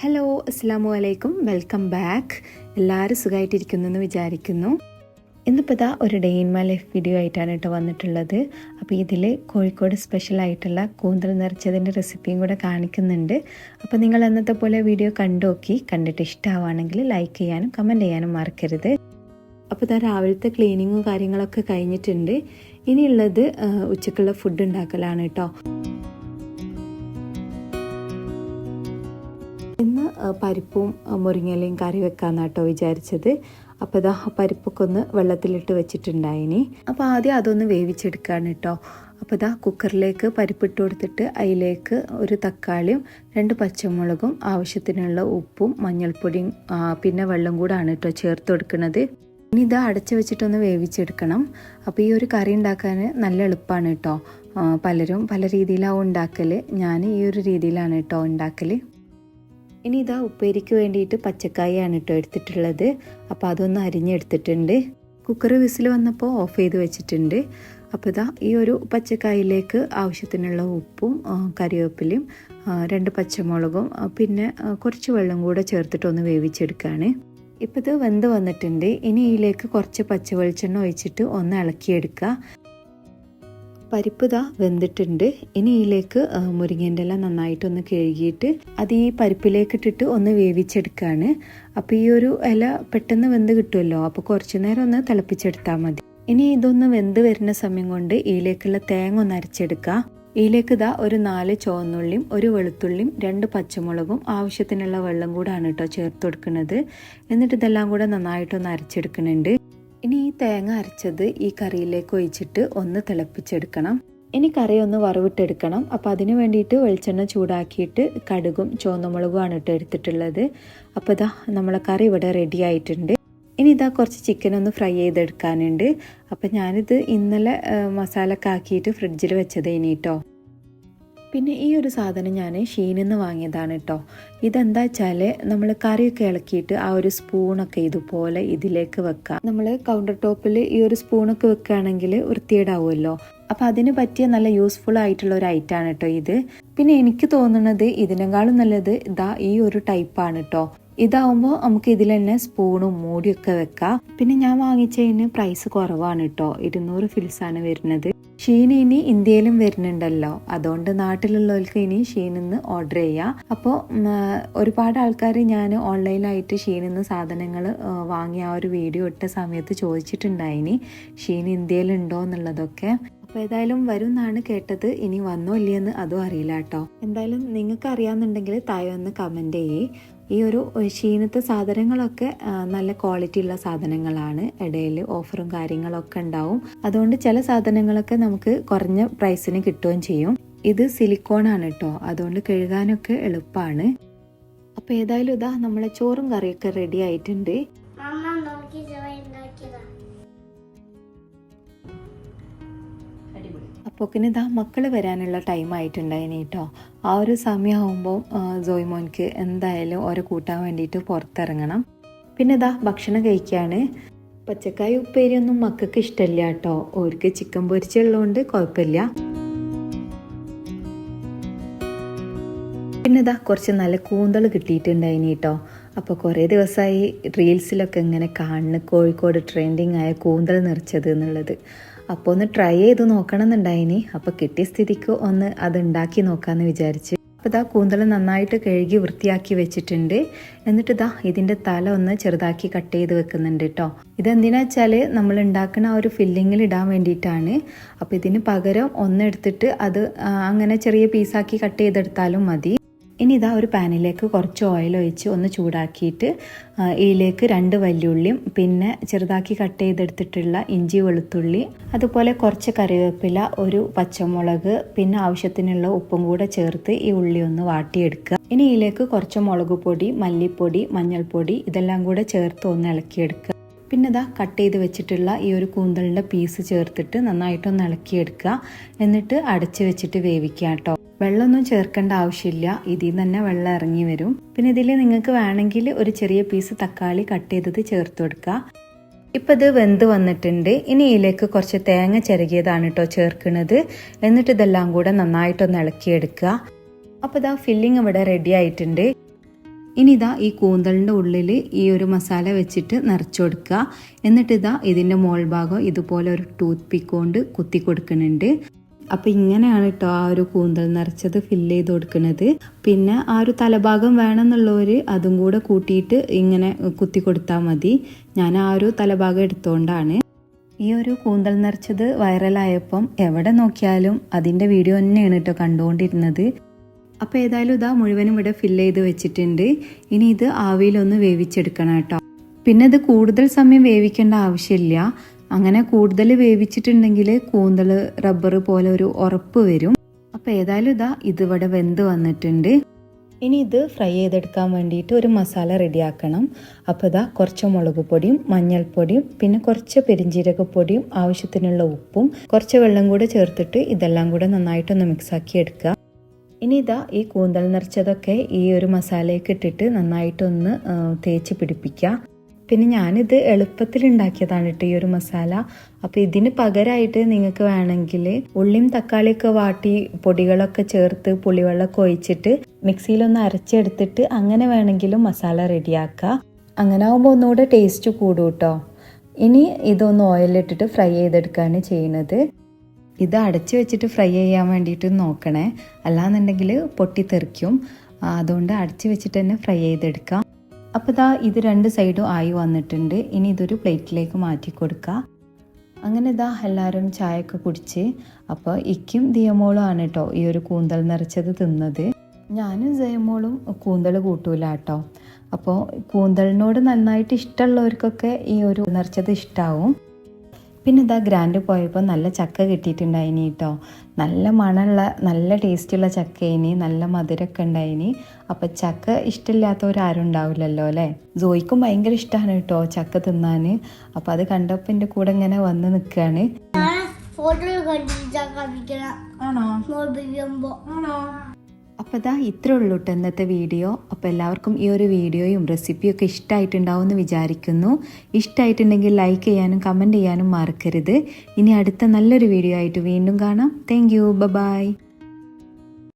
Hello, അസ്സലാമു അലൈക്കും. Welcome back. എല്ലാവരും സുഖമായിട്ടിരിക്കുന്നു എന്ന് വിചാരിക്കുന്നു. ഇന്നിപ്പോൾ ഇതാ ഒരു day in my life video ആയിട്ടാണ് കേട്ടോ വന്നിട്ടുള്ളത്. അപ്പോൾ ഇതിൽ കോഴിക്കോട് സ്പെഷ്യലായിട്ടുള്ള കൂന്തൽ നിറച്ചതിൻ്റെ റെസിപ്പിയും കൂടെ കാണിക്കുന്നുണ്ട്. അപ്പോൾ നിങ്ങൾ അന്നത്തെ പോലെ വീഡിയോ കണ്ടിട്ട് ഇഷ്ടമാവുകയാണെങ്കിൽ ലൈക്ക് ചെയ്യാനും കമൻറ്റ് ചെയ്യാനും മറക്കരുത്. അപ്പോൾ ഇതാ രാവിലത്തെ ക്ലീനിങ്ങും കാര്യങ്ങളൊക്കെ കഴിഞ്ഞിട്ടുണ്ട്. ഇനിയുള്ളത് ഉച്ചക്കുള്ള ഫുഡ് ഉണ്ടാക്കലാണ് കേട്ടോ. ഇന്ന് പരിപ്പും മുരിങ്ങയിലയും കറി വെക്കാമെന്നാട്ടോ വിചാരിച്ചത്. അപ്പോൾ ഇതാ പരിപ്പൊക്കെ ഒന്ന് വെള്ളത്തിലിട്ട് വെച്ചിട്ടുണ്ടായിനി. അപ്പോൾ ആദ്യം അതൊന്ന് വേവിച്ചെടുക്കുകയാണ് കേട്ടോ. അപ്പോൾ ഇതാ കുക്കറിലേക്ക് പരിപ്പിട്ട് കൊടുത്തിട്ട് അതിലേക്ക് ഒരു തക്കാളിയും 2 പച്ചമുളകും ആവശ്യത്തിനുള്ള ഉപ്പും മഞ്ഞൾപ്പൊടിയും പിന്നെ വെള്ളം കൂടാണ് കേട്ടോ ചേർത്ത് കൊടുക്കുന്നത്. ഇനി ഇത് അടച്ചു വെച്ചിട്ടൊന്ന് വേവിച്ചെടുക്കണം. അപ്പോൾ ഈ ഒരു കറി ഉണ്ടാക്കാൻ നല്ല എളുപ്പമാണ് കേട്ടോ. പലരും പല രീതിയിലാവും ഉണ്ടാക്കൽ. ഞാൻ ഈ ഒരു രീതിയിലാണ് കേട്ടോ ഉണ്ടാക്കൽ. ഇനി ഇതാ ഉപ്പേരിക്ക് വേണ്ടിയിട്ട് പച്ചക്കായാണ് കേട്ടോ എടുത്തിട്ടുള്ളത്. അപ്പോൾ അതൊന്ന് അരിഞ്ഞെടുത്തിട്ടുണ്ട്. കുക്കർ വിസിൽ വന്നപ്പോൾ ഓഫ് ചെയ്ത് വെച്ചിട്ടുണ്ട്. അപ്പോൾ ഇതാ ഈ ഒരു പച്ചക്കായിലേക്ക് ആവശ്യത്തിനുള്ള ഉപ്പും കറിവേപ്പിലയും 2 പച്ചമുളകും പിന്നെ കുറച്ച് വെള്ളം കൂടെ ചേർത്തിട്ടൊന്ന് വേവിച്ചെടുക്കുകയാണ്. ഇപ്പോൾ ഇത് വെന്ത് വന്നിട്ടുണ്ട്. ഇനി ഇതിലേക്ക് കുറച്ച് പച്ചവെളിച്ചെണ്ണ ഒഴിച്ചിട്ട് ഒന്ന് ഇളക്കിയെടുക്കുക. പരിപ്പ് ഇതാ വെന്തിട്ടുണ്ട്. ഇനി ഇതിലേക്ക് മുരിങ്ങേൻ്റെ ഇല നന്നായിട്ടൊന്ന് കഴുകിയിട്ട് അത് ഈ പരിപ്പിലേക്ക് ഇട്ടിട്ട് ഒന്ന് വേവിച്ചെടുക്കുകയാണ്. അപ്പോൾ ഈ ഒരു ഇല പെട്ടെന്ന് വെന്ത് കിട്ടുമല്ലോ. അപ്പോൾ കുറച്ച് നേരം ഒന്ന് തിളപ്പിച്ചെടുത്താൽ മതി. ഇനി ഇതൊന്ന് വെന്ത് വരുന്ന സമയം കൊണ്ട് ഇതിലേക്കുള്ള തേങ്ങ ഒന്ന് അരച്ചെടുക്കുക. ഇതിലേക്ക് ഇതാ ഒരു 4 ചുവന്നുള്ളിയും 1 വെളുത്തുള്ളിയും 2 പച്ചമുളകും ആവശ്യത്തിനുള്ള വെള്ളം കൂടാണ് കേട്ടോ ചേർത്ത് കൊടുക്കുന്നത്. എന്നിട്ട് ഇതെല്ലാം കൂടെ നന്നായിട്ടൊന്ന് അരച്ചെടുക്കുന്നുണ്ട്. ഇനി ഈ തേങ്ങ അരച്ചത് ഈ കറിയിലേക്ക് ഒഴിച്ചിട്ട് ഒന്ന് തിളപ്പിച്ചെടുക്കണം. ഇനി കറി ഒന്ന് വറവിട്ടെടുക്കണം. അപ്പോൾ അതിന് വേണ്ടിയിട്ട് വെളിച്ചെണ്ണ ചൂടാക്കിയിട്ട് കടുകും ചുവന്നമുളകുമാണ് കേട്ടോ എടുത്തിട്ടുള്ളത്. അപ്പോൾ ഇതാ നമ്മളെ കറി ഇവിടെ റെഡി ആയിട്ടുണ്ട്. ഇനി ഇതാ കുറച്ച് ചിക്കൻ ഒന്ന് ഫ്രൈ ചെയ്തെടുക്കാനുണ്ട്. അപ്പം ഞാനിത് ഇന്നലെ മസാലയൊക്കെ ആക്കിയിട്ട് ഫ്രിഡ്ജിൽ വെച്ചതേനി കേട്ടോ. പിന്നെ ഈ ഒരു സാധനം ഞാൻ ഷീനിൽ നിന്ന് വാങ്ങിയതാണ് കേട്ടോ. ഇതെന്താ വെച്ചാൽ നമ്മൾ കറിയൊക്കെ ഇളക്കിയിട്ട് ആ ഒരു സ്പൂണൊക്കെ ഇതുപോലെ ഇതിലേക്ക് വെക്കാം. നമ്മൾ കൗണ്ടർ ടോപ്പിൽ ഈ ഒരു സ്പൂണൊക്കെ വെക്കുകയാണെങ്കിൽ വൃത്തികേടാവുമല്ലോ. അപ്പം അതിന് പറ്റിയ നല്ല യൂസ്ഫുൾ ആയിട്ടുള്ള ഒരു ഐറ്റമാണ് കേട്ടോ ഇത്. പിന്നെ എനിക്ക് തോന്നുന്നത് ഇതിനേക്കാളും നല്ലത് ഇതാ ഈ ഒരു ടൈപ്പാണ് കേട്ടോ. ഇതാവുമ്പോൾ നമുക്ക് ഇതിൽ തന്നെ സ്പൂണും മൂടിയൊക്കെ വെക്കാം. പിന്നെ ഞാൻ വാങ്ങിച്ചതിന് പ്രൈസ് കുറവാണ് കേട്ടോ. 200 ഫിൽസാണ് വരുന്നത്. ഷീൻ ഇനി ഇന്ത്യയിലും വരുന്നുണ്ടല്ലോ. അതുകൊണ്ട് നാട്ടിലുള്ളവർക്ക് ഇനി ഷീനിൽ നിന്ന് ഓർഡർ ചെയ്യാം. അപ്പോൾ ഒരുപാട് ആൾക്കാർ ഞാൻ ഓൺലൈനായിട്ട് ഷീനിൽ നിന്ന് സാധനങ്ങൾ വാങ്ങിയ ആ ഒരു വീഡിയോ ഇട്ട സമയത്ത് ചോദിച്ചിട്ടുണ്ടായിനി ഷീൻ ഇന്ത്യയിലുണ്ടോ എന്നുള്ളതൊക്കെ. അപ്പോൾ ഏതായാലും വരും എന്നാണ് കേട്ടത്. ഇനി വന്നോ ഇല്ലയെന്ന് അതും അറിയില്ല കേട്ടോ. എന്തായാലും നിങ്ങൾക്ക് അറിയാമെന്നുണ്ടെങ്കിൽ താഴെ ഒന്ന് കമൻറ്റ് ചെയ്യേ. ഈ ഒരു ഷീനത്തെ സാധനങ്ങളൊക്കെ നല്ല ക്വാളിറ്റി ഉള്ള സാധനങ്ങളാണ്. ഇടയിൽ ഓഫറും കാര്യങ്ങളൊക്കെ ഉണ്ടാവും. അതുകൊണ്ട് ചില സാധനങ്ങളൊക്കെ നമുക്ക് കുറഞ്ഞ പ്രൈസിന് കിട്ടുകയും ചെയ്യും. ഇത് സിലിക്കോണാണ് കേട്ടോ. അതുകൊണ്ട് കഴുകാനൊക്കെ എളുപ്പമാണ്. അപ്പോൾ ഏതായാലും ഇതാ നമ്മളെ ചോറും കറിയൊക്കെ റെഡി ആയിട്ടുണ്ട്. അപ്പോക്കിന് ഇതാ മക്കൾ വരാനുള്ള ടൈം ആയിട്ടുണ്ടായിന് കേട്ടോ. ആ ഒരു സമയമാകുമ്പോൾ ജോയ്മോൻക്ക് എന്തായാലും ഓരോ കൂട്ടാൻ വേണ്ടിയിട്ട് പുറത്തിറങ്ങണം. പിന്നെ ഇതാ ഭക്ഷണം കഴിക്കുകയാണ്. പച്ചക്കായ ഉപ്പേരിയൊന്നും മക്കൾക്ക് ഇഷ്ടമില്ല കേട്ടോ. ഓർക്ക് ചിക്കൻ പൊരിച്ചുള്ളതുകൊണ്ട് കുഴപ്പമില്ല. പിന്നെ ഇതാ കുറച്ച് നല്ല കൂന്തൽ കിട്ടിയിട്ടുണ്ടായിന് കേട്ടോ. അപ്പോൾ കുറേ ദിവസമായി റീൽസിലൊക്കെ ഇങ്ങനെ കാണുന്നു കോഴിക്കോട് ട്രെൻഡിങ് ആയ കൂന്തൽ നിറച്ചത് എന്നുള്ളത്. അപ്പോൾ ഒന്ന് ട്രൈ ചെയ്ത് നോക്കണം എന്നുണ്ടായിനി. അപ്പോൾ കിട്ടിയ സ്ഥിതിക്ക് ഒന്ന് അത് ഉണ്ടാക്കി നോക്കാമെന്ന് വിചാരിച്ച്. അപ്പോൾ ഇതാ കൂന്തൽ നന്നായിട്ട് കഴുകി വൃത്തിയാക്കി വെച്ചിട്ടുണ്ട്. എന്നിട്ട് ഇതാ ഇതിൻ്റെ തല ഒന്ന് ചെറുതാക്കി കട്ട് ചെയ്ത് വെക്കുന്നുണ്ട് കേട്ടോ. ഇതെന്തിനാ വെച്ചാൽ നമ്മൾ ഉണ്ടാക്കുന്ന ആ ഒരു ഫില്ലിങ്ങിൽ ഇടാൻ വേണ്ടിയിട്ടാണ്. അപ്പോൾ ഇതിന് പകരം ഒന്നെടുത്തിട്ട് അത് അങ്ങനെ ചെറിയ പീസാക്കി കട്ട് ചെയ്തെടുത്താലും മതി. ഇനി ഇതാ ഒരു പാനിലേക്ക് കുറച്ച് ഓയിൽ ഒഴിച്ച് ഒന്ന് ചൂടാക്കിയിട്ട് ഇതിലേക്ക് 2 വല്യുള്ളിയും പിന്നെ ചെറുതാക്കി കട്ട് ചെയ്തെടുത്തിട്ടുള്ള ഇഞ്ചി വെളുത്തുള്ളി അതുപോലെ കുറച്ച് കറിവേപ്പില 1 പച്ചമുളക് പിന്നെ ആവശ്യത്തിനുള്ള ഉപ്പും കൂടെ ചേർത്ത് ഈ ഉള്ളി ഒന്ന് വാട്ടിയെടുക്കുക. ഇനി ഇതിലേക്ക് കുറച്ച് മുളക് പൊടി മല്ലിപ്പൊടി മഞ്ഞൾപ്പൊടി ഇതെല്ലാം കൂടെ ചേർത്ത് ഒന്ന് ഇളക്കിയെടുക്കുക. പിന്നെ ഇതാ കട്ട് ചെയ്ത് വെച്ചിട്ടുള്ള ഈ ഒരു കൂന്തലിൻ്റെ പീസ് ചേർത്തിട്ട് നന്നായിട്ടൊന്ന് ഇളക്കിയെടുക്കുക. എന്നിട്ട് അടച്ച് വെച്ചിട്ട് വേവിക്കുക കേട്ടോ. വെള്ളമൊന്നും ചേർക്കേണ്ട ആവശ്യമില്ല. ഇതിൽ നിന്ന് തന്നെ വെള്ളം ഇറങ്ങി വരും. പിന്നെ ഇതിൽ നിങ്ങൾക്ക് വേണമെങ്കിൽ ഒരു ചെറിയ പീസ് തക്കാളി കട്ട് ചെയ്തത് ചേർത്ത് കൊടുക്കുക. ഇപ്പം ഇത് വെന്ത് വന്നിട്ടുണ്ട്. ഇനി ഇതിലേക്ക് കുറച്ച് തേങ്ങ ചിരകിയതാണ് കേട്ടോ ചേർക്കുന്നത്. എന്നിട്ട് ഇതെല്ലാം കൂടെ നന്നായിട്ടൊന്ന് ഇളക്കിയെടുക്കുക. അപ്പോൾ ഇതാ ഫില്ലിങ് ഇവിടെ റെഡി ആയിട്ടുണ്ട്. ഇനി ഇതാ ഈ കൂന്തളിൻ്റെ ഉള്ളിൽ ഈ ഒരു മസാല വെച്ചിട്ട് നിറച്ചു കൊടുക്കുക. എന്നിട്ട് ഇതാ ഇതിൻ്റെ മോൾ ഭാഗം ഇതുപോലെ ഒരു ടൂത്ത് പിക്ക് കൊണ്ട് കുത്തി കൊടുക്കുന്നുണ്ട്. അപ്പോൾ ഇങ്ങനെയാണ് കേട്ടോ ആ ഒരു കൂന്തൽ നിറച്ചത് ഫില്ല് ചെയ്ത് കൊടുക്കുന്നത്. പിന്നെ ആ ഒരു തലഭാഗം വേണമെന്നുള്ളവർ അതും കൂടെ കൂട്ടിയിട്ട് ഇങ്ങനെ കുത്തി കൊടുത്താൽ മതി. ഞാൻ ആ ഒരു തലഭാഗം എടുത്തുകൊണ്ടാണ്. ഈ ഒരു കൂന്തൽ നിറച്ചത് വൈറലായപ്പം എവിടെ നോക്കിയാലും അതിൻ്റെ വീഡിയോ തന്നെയാണ് കേട്ടോ കണ്ടുകൊണ്ടിരുന്നത്. അപ്പോൾ ഏതായാലും ഇതാ മുഴുവനും ഇവിടെ ഫില്ല് ചെയ്ത് വെച്ചിട്ടുണ്ട്. ഇനി ഇത് ആവിയിലൊന്ന് വേവിച്ചെടുക്കണം കേട്ടോ. പിന്നെ ഇത് കൂടുതൽ സമയം വേവിക്കേണ്ട ആവശ്യമില്ല. അങ്ങനെ കൂടുതൽ വേവിച്ചിട്ടുണ്ടെങ്കിൽ കൂന്തൽ റബ്ബർ പോലെ ഒരു ഉറപ്പ് വരും. അപ്പോൾ ഏതായാലും ഇതാ ഇതിവിടെ വെന്ത് വന്നിട്ടുണ്ട്. ഇനി ഇത് ഫ്രൈ ചെയ്തെടുക്കാൻ വേണ്ടിയിട്ട് ഒരു മസാല റെഡിയാക്കണം. അപ്പോൾ ഇതാ കുറച്ച് മുളക് പൊടിയും മഞ്ഞൾപ്പൊടിയും പിന്നെ കുറച്ച് പെരിഞ്ജീരകപ്പൊടിയും ആവശ്യത്തിനുള്ള ഉപ്പും കുറച്ച് വെള്ളം കൂടെ ചേർത്തിട്ട് ഇതെല്ലാം കൂടെ നന്നായിട്ടൊന്ന് മിക്സാക്കി എടുക്കുക. ഇനി ഇതാ ഈ കൂന്തൽ നിറച്ചതൊക്കെ ഈ ഒരു മസാലയൊക്കെ ഇട്ടിട്ട് നന്നായിട്ടൊന്ന് തേച്ച് പിടിപ്പിക്കുക. പിന്നെ ഞാനിത് എളുപ്പത്തിൽ ഉണ്ടാക്കിയതാണ് കേട്ടോ ഈ ഒരു മസാല. അപ്പോൾ ഇതിന് പകരമായിട്ട് നിങ്ങൾക്ക് വേണമെങ്കിൽ ഉള്ളിയും തക്കാളിയൊക്കെ വാട്ടി പൊടികളൊക്കെ ചേർത്ത് പുളിവെള്ളമൊക്കെ ഒഴിച്ചിട്ട് മിക്സിയിലൊന്ന് അരച്ചെടുത്തിട്ട് അങ്ങനെ വേണമെങ്കിലും മസാല റെഡിയാക്കുക. അങ്ങനെ ആകുമ്പോൾ ഒന്നുകൂടെ ടേസ്റ്റ് കൂടും കേട്ടോ. ഇനി ഇതൊന്ന് ഓയിലിട്ടിട്ട് ഫ്രൈ ചെയ്തെടുക്കുകയാണ് ചെയ്യുന്നത്. ഇത് അടച്ചു വെച്ചിട്ട് ഫ്രൈ ചെയ്യാൻ വേണ്ടിയിട്ട് നോക്കണേ, അല്ലാന്നുണ്ടെങ്കിൽ പൊട്ടിത്തെറിക്കും. അതുകൊണ്ട് അടച്ചു വെച്ചിട്ട് തന്നെ ഫ്രൈ ചെയ്തെടുക്കാം. അപ്പോൾ ഇതാ ഇത് 2 സൈഡും ആയി വന്നിട്ടുണ്ട്. ഇനി ഇതൊരു പ്ലേറ്റിലേക്ക് മാറ്റി കൊടുക്കുക. അങ്ങനെ ഇതാ എല്ലാവരും ചായയൊക്കെ കുടിച്ച്. അപ്പോൾ ഇക്കും ദിയമോളും ആണ് കേട്ടോ ഈ ഒരു കൂന്തൽ നിറച്ചത് തിന്നത്. ഞാനും ജയമോളും കൂന്തൽ കൂട്ടൂല കേട്ടോ. അപ്പോൾ കൂന്തലിനോട് നന്നായിട്ട് ഇഷ്ടമുള്ളവർക്കൊക്കെ ഈ ഒരു നിറച്ചത് ഇഷ്ടമാവും. പിന്നെ ഇതാ ഗ്രാൻഡ് പോയപ്പോൾ നല്ല ചക്ക കിട്ടിയിട്ടുണ്ടായിനി കേട്ടോ. നല്ല മണമുള്ള നല്ല ടേസ്റ്റുള്ള ചക്കയിനി, നല്ല മധുരമൊക്കെ ഉണ്ടായിനി. അപ്പം ചക്ക ഇഷ്ടമില്ലാത്തവരാരും ഉണ്ടാവില്ലല്ലോ അല്ലേ. ജോയിക്കും ഭയങ്കര ഇഷ്ടമാണ് കേട്ടോ ചക്ക തിന്നാൻ. അപ്പം അത് കണ്ടപ്പോൾ എൻ്റെ കൂടെ ഇങ്ങനെ വന്ന് നിൽക്കുകയാണ്. ആണോ? അപ്പോൾ ഇതാ ഇത്രേ ഉള്ളൂ കേട്ടോ ഇന്നത്തെ വീഡിയോ. അപ്പോൾ എല്ലാവർക്കും ഈ ഒരു വീഡിയോയും റെസിപ്പിയും ഒക്കെ ഇഷ്ടമായിട്ടുണ്ടാവും എന്ന് വിചാരിക്കുന്നു. ഇഷ്ടമായിട്ടുണ്ടെങ്കിൽ ലൈക്ക് ചെയ്യാനും കമൻറ്റ് ചെയ്യാനും മറക്കരുത്. ഇനി അടുത്ത നല്ലൊരു വീഡിയോ ആയിട്ട് വീണ്ടും കാണാം. Thank you. ബൈ.